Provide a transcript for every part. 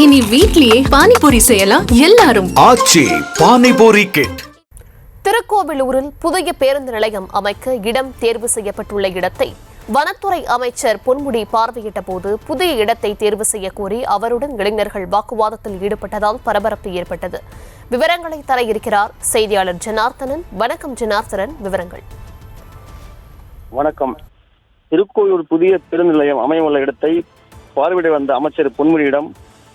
இனி வீட்லயே பானிபூரி செய்யலாம் எல்லாரும். ஆச்சி பானிபூரி கிட். திருக்கோவிலூரில் புதிய பேருந்து நிலையம் அமைக்க இடம் தேர்வு செய்யப்பட்டுள்ள இடத்தை வனத்துறை அமைச்சர் பொன்முடி பார்வையிட்ட போது புதிய இடத்தை தேர்வு செய்ய கோரி அவருடன் இளைஞர்கள் வாக்குவாதத்தில் ஈடுபட்டதால் பரபரப்பு ஏற்பட்டது. விவரங்களை தர இருக்கிறார் செய்தியாளர் ஜனார்த்தனன். வணக்கம் ஜனார்த்தனன், விவரங்கள். வணக்கம். திருக்கோவிலூர் புதிய பேருந்து நிலையம் அமையவுள்ள இடத்தை பார்வையிட வந்த அமைச்சர் பொன்முடியிடம்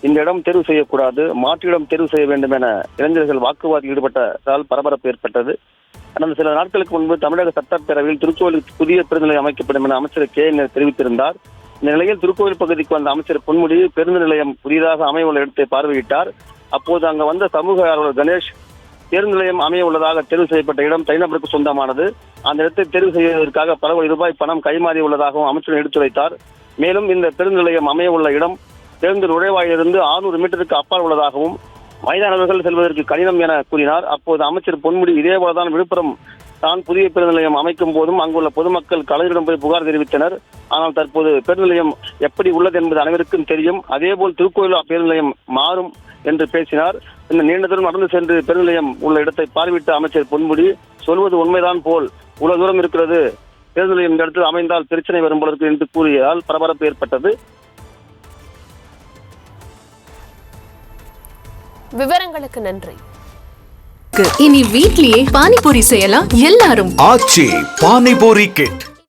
இந்த இடம் தேர்வு செய்யக்கூடாது, மாற்று இடம் தேர்வு செய்ய வேண்டும் என இளைஞர்கள் வாக்குவாதத்தில் ஈடுபட்டதால் பரபரப்பு ஏற்பட்டது. கடந்த சில நாட்களுக்கு முன்பு தமிழக சட்டப்பேரவையில் திருக்கோவில் புதிய பேருந்து நிலையம் அமைக்கப்படும் என அமைச்சர் KN தெரிவித்திருந்தார். இந்த நிலையில் திருக்கோவில் பகுதிக்கு வந்த அமைச்சர் பொன்முடி பேருந்து நிலையம் புதிதாக அமையவுள்ள இடத்தை பார்வையிட்டார். அப்போது அங்கு வந்த சமூக ஆர்வலர் கணேஷ், பேருந்து நிலையம் அமைய உள்ளதாக தேர்வு செய்யப்பட்ட இடம் தனிநபருக்கு சொந்தமானது, அந்த இடத்தை தேர்வு செய்வதற்காக பல கோடி ரூபாய் பணம் கைமாறி உள்ளதாகவும் அமைச்சர் எடுத்துரைத்தார். மேலும் இந்த பேருந்து நிலையம் அமைய உள்ள இடம் பேருந்து நுழைவாயிலிருந்து 600 மீட்டருக்கு அப்பால் உள்ளதாகவும் வயதானவர்கள் செல்வதற்கு கடினம் என கூறினார். அப்போது அமைச்சர் பொன்முடி இதேபோலதான் விழுப்புரம் தான் புதிய பேருந்து நிலையம் அமைக்கும் போதும் அங்குள்ள பொதுமக்கள் கலைஞரிடம் போய் புகார் தெரிவித்தனர். ஆனால் தற்போது பேருந்து நிலையம் எப்படி உள்ளது என்பது அனைவருக்கும் தெரியும், அதேபோல் திருக்கோவில் பேருந்து நிலையம் மாறும் என்று பேசினார். இந்த நீண்ட தூரம் நடந்து சென்று பேருந்து நிலையம் உள்ள இடத்தை பார்வையிட்ட அமைச்சர் பொன்முடி சொல்வது உண்மைதான் போல் உள்ள தூரம் இருக்கிறது, பேருந்து நிலையம் இந்த இடத்தில் அமைந்தால் பிரச்சனை வரும் போல இருக்கு என்று கூறியதால் பரபரப்பு ஏற்பட்டது. விவரங்களுக்கு நன்றி. இனி வீட்லயே பானிபூரி செய்யலாம் எல்லாரும். ஆச்சி பானிபூரி கிட்.